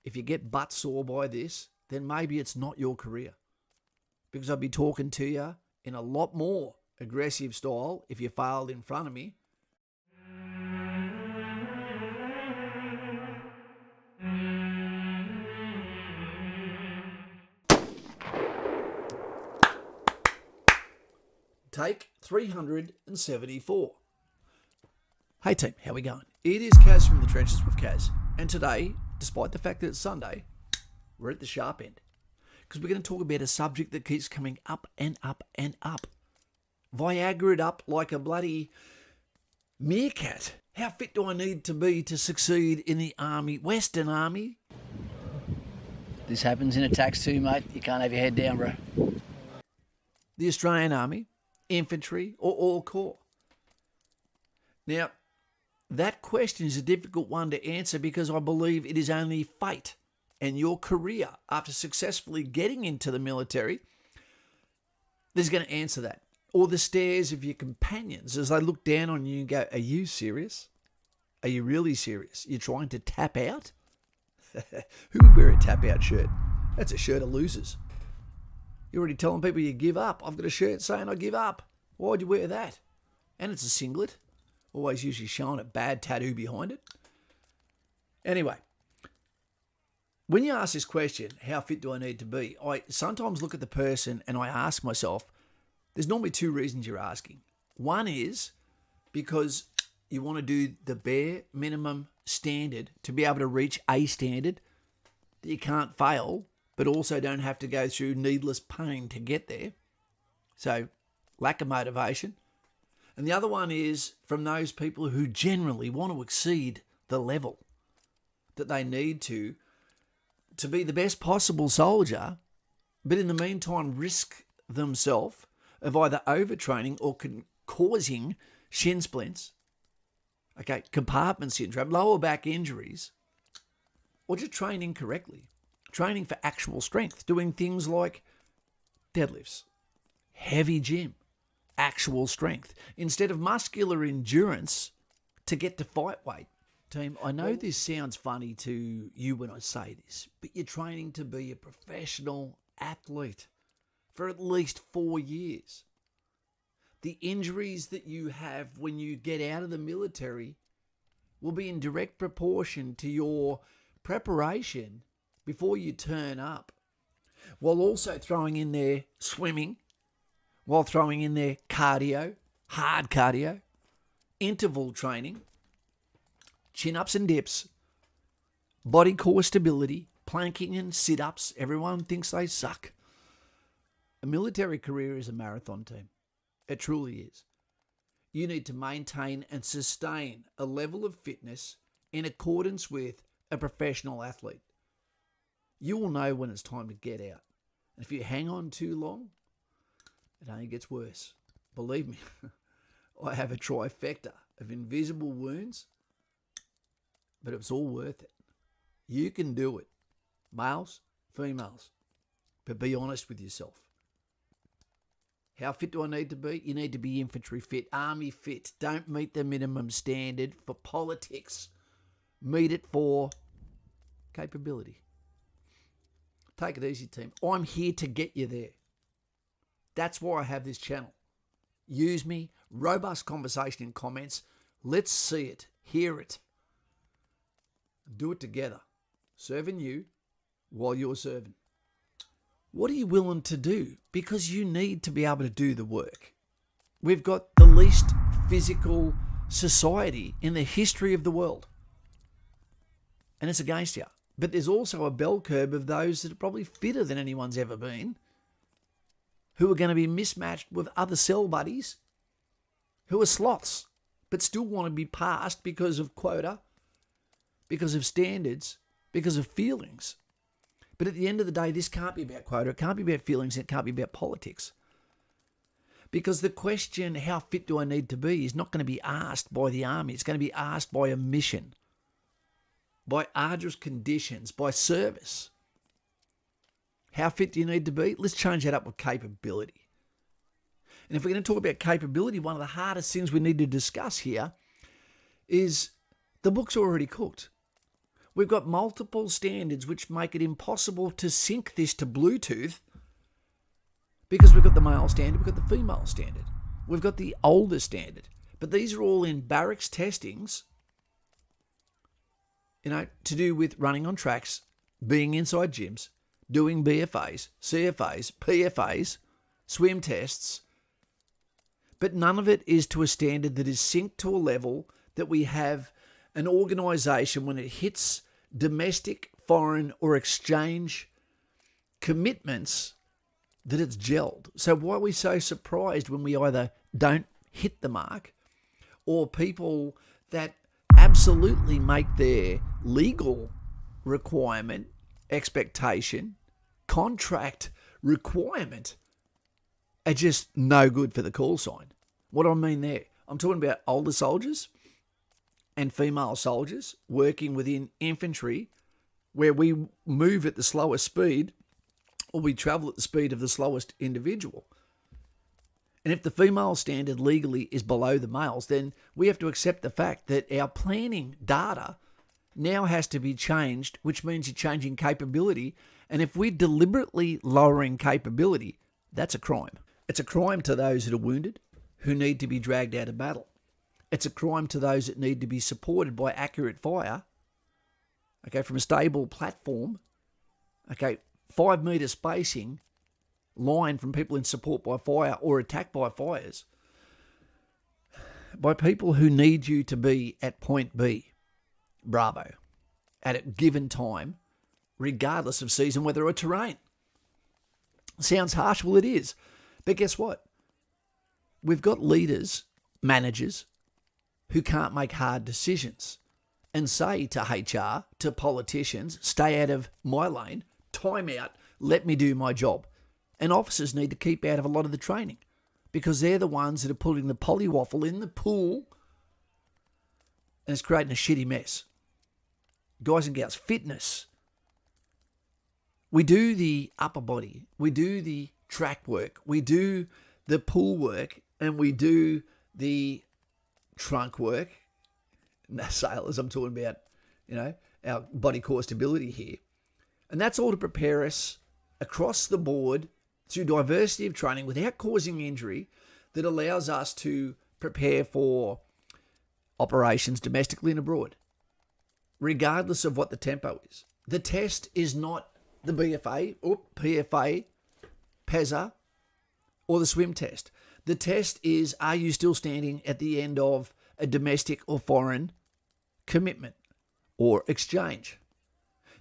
if you get butt sore by this, then maybe it's not your career. Because I'd be talking to you in a lot more aggressive style if you failed in front of me. Take 374. Hey team, how we going? It is Kaz from the Trenches with Kaz. And today, despite the fact that it's Sunday, we're at the sharp end. Because we're going to talk about a subject that keeps coming up and up and up. Viagra'd up like a bloody meerkat. How fit do I need to be to succeed in the Army, Western Army? This happens in attacks too, mate. You can't have your head down, bro. The Australian Army, Infantry, or all Corps? Now, that question is a difficult one to answer because I believe it is only fate and your career after successfully getting into the military that's going to answer that. Or the stares of your companions as they look down on you and go, are you serious? Are you really serious? You're trying to tap out? Who would wear a tap out shirt? That's a shirt of losers. You're already telling people you give up. I've got a shirt saying I give up. Why'd you wear that? And it's a singlet. Always usually showing a bad tattoo behind it. Anyway, when you ask this question, how fit do I need to be? I sometimes look at the person and I ask myself, there's normally two reasons you're asking. One is because you want to do the bare minimum standard to be able to reach a standard that you can't fail, but also don't have to go through needless pain to get there. So, lack of motivation. And the other one is from those people who generally want to exceed the level that they need to be the best possible soldier, but in the meantime risk themselves of either overtraining or causing shin splints, compartment syndrome, lower back injuries, or just train incorrectly. Training for actual strength, doing things like deadlifts, heavy gym, actual strength, instead of muscular endurance to get to fight weight. Team, I know this sounds funny to you when I say this, but you're training to be a professional athlete for at least 4 years. The injuries that you have when you get out of the military will be in direct proportion to your preparation before you turn up, while also throwing in there swimming, while throwing in there cardio, hard cardio, interval training, chin-ups and dips, body core stability, planking and sit-ups. Everyone thinks they suck. A military career is a marathon, team. It truly is. You need to maintain and sustain a level of fitness in accordance with a professional athlete. You will know when it's time to get out. And if you hang on too long, it only gets worse. Believe me, I have a trifecta of invisible wounds, but it was all worth it. You can do it. Males, females. But be honest with yourself. How fit do I need to be? You need to be infantry fit, army fit. Don't meet the minimum standard for politics. Meet it for capability. Take it easy, team. I'm here to get you there. That's why I have this channel. Use me. Robust conversation in comments. Let's see it. Hear it. Do it together. Serving you while you're serving. What are you willing to do? Because you need to be able to do the work. We've got the least physical society in the history of the world. And it's against you. But there's also a bell curve of those that are probably fitter than anyone's ever been, who are going to be mismatched with other cell buddies who are sloths, but still want to be passed because of quota, because of standards, because of feelings. But at the end of the day, this can't be about quota. It can't be about feelings. It can't be about politics. Because the question, how fit do I need to be, is not going to be asked by the army. It's going to be asked by a mission, by arduous conditions, by service. How fit do you need to be? Let's change that up with capability. And if we're going to talk about capability, one of the hardest things we need to discuss here is the book's already cooked. We've got multiple standards which make it impossible to sync this to Bluetooth because we've got the male standard, we've got the female standard, we've got the older standard. But these are all in barracks testings, to do with running on tracks, being inside gyms, doing BFAs, CFAs, PFAs, swim tests. But none of it is to a standard that is synced to a level that we have an organisation when it hits domestic, foreign or exchange commitments that it's gelled. So why are we so surprised when we either don't hit the mark or people that absolutely make their legal requirement, expectation, contract requirement are just no good for the call sign? What do I mean there? I'm talking about older soldiers and female soldiers working within infantry where we move at the slowest speed or we travel at the speed of the slowest individual. And if the female standard legally is below the males, then we have to accept the fact that our planning data now has to be changed, which means you're changing capability. And if we're deliberately lowering capability, that's a crime. It's a crime to those that are wounded, who need to be dragged out of battle. It's a crime to those that need to be supported by accurate fire, from a stable platform, 5 metre spacing, line from people in support by fire or attack by fires, by people who need you to be at point B, Bravo, at a given time, regardless of season, weather or terrain. Sounds harsh, well it is. But guess what? We've got leaders, managers, who can't make hard decisions and say to HR, to politicians, stay out of my lane, time out, let me do my job. And officers need to keep out of a lot of the training because they're the ones that are putting the polywaffle in the pool and it's creating a shitty mess. Guys and gals, fitness. We do the upper body, we do the track work, we do the pool work, and we do the trunk work. Sailors, I'm talking about, our body core stability here. And that's all to prepare us across the board through diversity of training without causing injury that allows us to prepare for operations domestically and abroad, regardless of what the tempo is. The test is not the BFA or PFA, PESA, or the swim test. The test is, are you still standing at the end of a domestic or foreign commitment or exchange?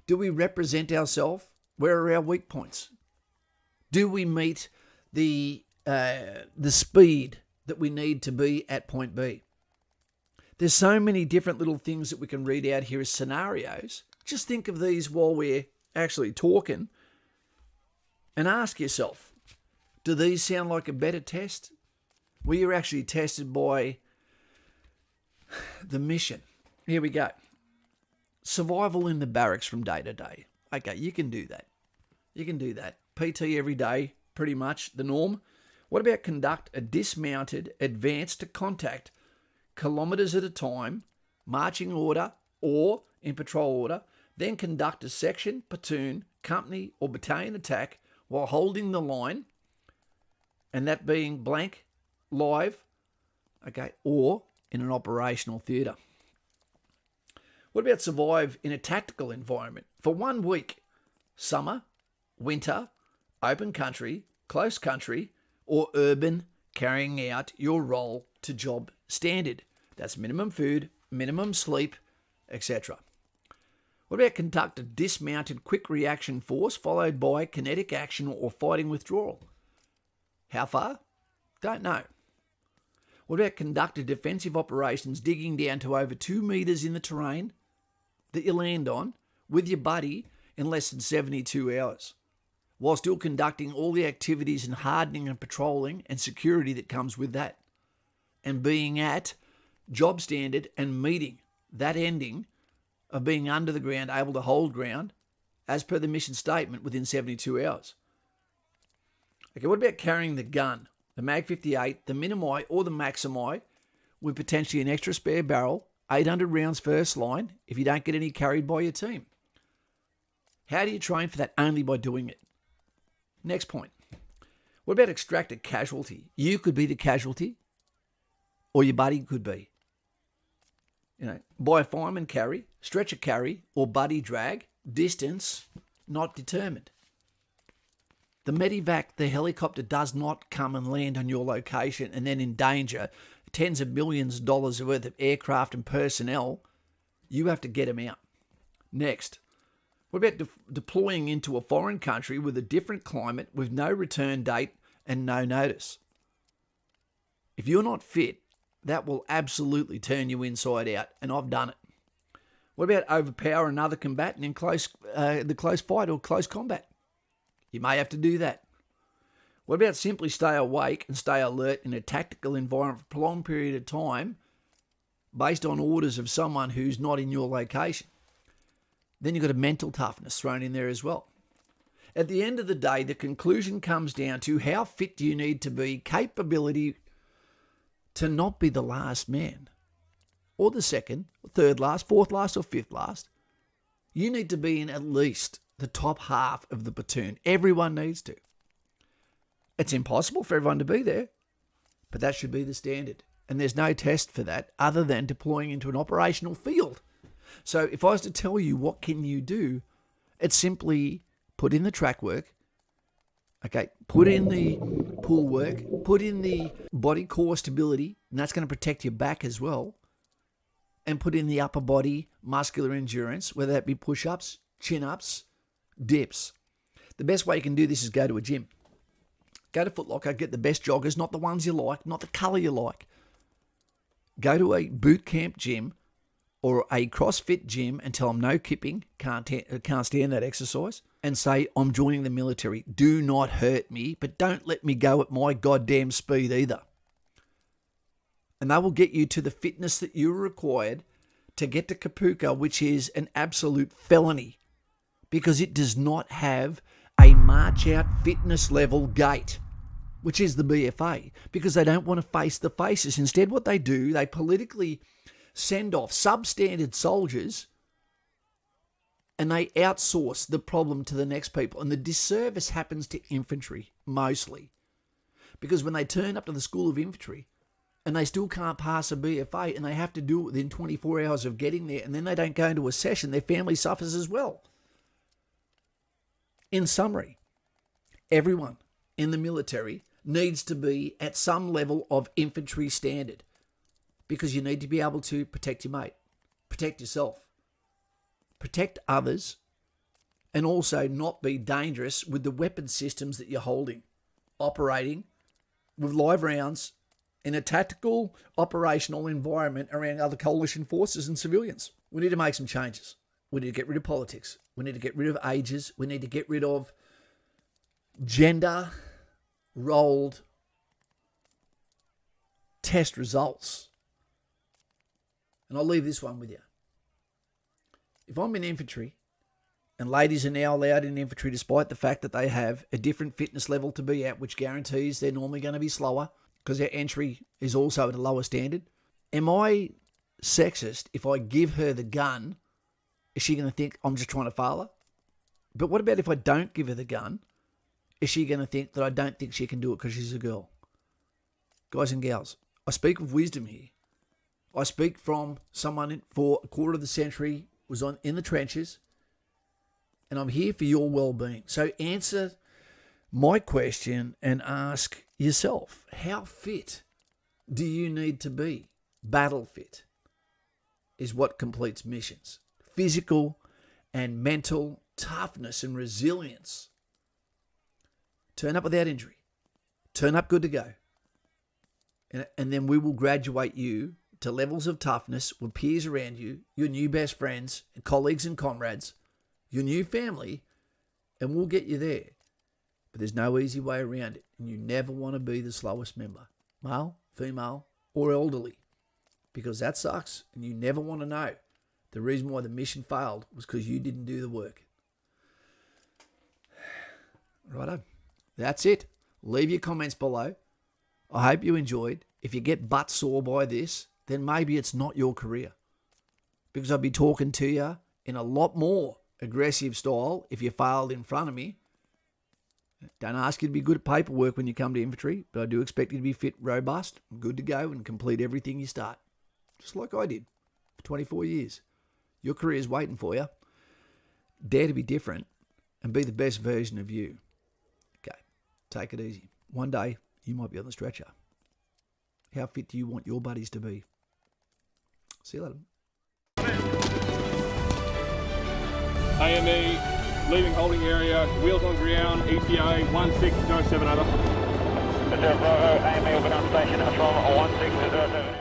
Do we represent ourselves? Where are our weak points? Do we meet the speed that we need to be at point B? There's so many different little things that we can read out here as scenarios. Just think of these while we're actually talking and ask yourself, do these sound like a better test? Where you're actually tested by the mission. Here we go. Survival in the barracks from day to day. Okay, you can do that. You can do that. PT every day, pretty much the norm. What about conduct a dismounted, advance to contact, kilometres at a time, marching order or in patrol order, then conduct a section, platoon, company or battalion attack while holding the line, and that being blank, live, or in an operational theatre. What about survive in a tactical environment for 1 week? Summer, winter, open country, close country, or urban, carrying out your role to job standard. That's minimum food, minimum sleep, etc. What about conduct a dismounted quick reaction force followed by kinetic action or fighting withdrawal? How far? Don't know. What about conduct a defensive operations digging down to over 2 metres in the terrain that you land on with your buddy in less than 72 hours, while still conducting all the activities and hardening and patrolling and security that comes with that, and being at job standard and meeting that ending of being under the ground, able to hold ground as per the mission statement within 72 hours. Okay, what about carrying the gun, the Mag 58, the Minimi or the Maximi with potentially an extra spare barrel 800 rounds first line if you don't get any carried by your team. How do you train for that? Only by doing it. Next point. What about extracted casualty? You could be the casualty, or your buddy could be. By a fireman carry, stretcher carry, or buddy drag, distance not determined. The medevac, the helicopter, does not come and land on your location and then endanger tens of millions of dollars worth of aircraft and personnel. You have to get them out. Next, what about deploying into a foreign country with a different climate, with no return date and no notice? If you're not fit, that will absolutely turn you inside out, and I've done it. What about overpower another combatant in the close fight or close combat? You may have to do that. What about simply stay awake and stay alert in a tactical environment for a prolonged period of time based on orders of someone who's not in your location? Then you've got a mental toughness thrown in there as well. At the end of the day, the conclusion comes down to how fit do you need to be, capability to not be the last man, or the second, or third last, fourth last, or fifth last. You need to be in at least the top half of the platoon. Everyone needs to. It's impossible for everyone to be there, but that should be the standard. And there's no test for that other than deploying into an operational field. So if I was to tell you what can you do, it's simply put in the track work, okay, put in the pull work, put in the body core stability, and that's going to protect your back as well, and put in the upper body muscular endurance, whether that be push-ups, chin-ups, dips. The best way you can do this is go to a gym. Go to Foot Locker, get the best joggers, not the ones you like, not the colour you like. Go to a boot camp gym or a CrossFit gym and tell them no kipping, can't stand that exercise, and say, I'm joining the military. Do not hurt me, but don't let me go at my goddamn speed either. And they will get you to the fitness that you're required to get to Kapuka, which is an absolute felony because it does not have a march out fitness level gate, which is the BFA, because they don't want to face the faces. Instead, what they do, they politically send off substandard soldiers and they outsource the problem to the next people. And the disservice happens to infantry mostly, because when they turn up to the School of Infantry and they still can't pass a BFA and they have to do it within 24 hours of getting there, and then they don't go into a session, their family suffers as well. In summary, everyone in the military needs to be at some level of infantry standard, because you need to be able to protect your mate, protect yourself, protect others, and also not be dangerous with the weapon systems that you're holding, operating with live rounds in a tactical operational environment around other coalition forces and civilians. We need to make some changes. We need to get rid of politics. We need to get rid of ages. We need to get rid of gender-rolled test results. And I'll leave this one with you. If I'm in infantry, and ladies are now allowed in infantry despite the fact that they have a different fitness level to be at, which guarantees they're normally going to be slower because their entry is also at a lower standard, am I sexist if I give her the gun? Is she going to think I'm just trying to fail her? But what about if I don't give her the gun? Is she going to think that I don't think she can do it because she's a girl? Guys and gals, I speak with wisdom here. I speak from someone for a quarter of the century, was in the trenches, and I'm here for your well-being. So answer my question and ask yourself, how fit do you need to be? Battle fit is what completes missions. Physical and mental toughness and resilience. Turn up without injury. Turn up good to go. And then we will graduate you to levels of toughness with peers around you, your new best friends, colleagues and comrades, your new family, and we'll get you there. But there's no easy way around it. And you never want to be the slowest member, male, female, or elderly, because that sucks. And you never want to know the reason why the mission failed was because you didn't do the work. Righto. That's it. Leave your comments below. I hope you enjoyed. If you get butt sore by this, then maybe it's not your career. because I'd be talking to you in a lot more aggressive style if you failed in front of me. Don't ask you to be good at paperwork when you come to infantry, but I do expect you to be fit, robust, and good to go and complete everything you start. Just like I did for 24 years. Your career's waiting for you. Dare to be different and be the best version of you. Okay, take it easy. One day, you might be on the stretcher. How fit do you want your buddies to be? See you later. AME, leaving holding area, wheels on ground, ETA 1607 over. AME will be on station from 1607.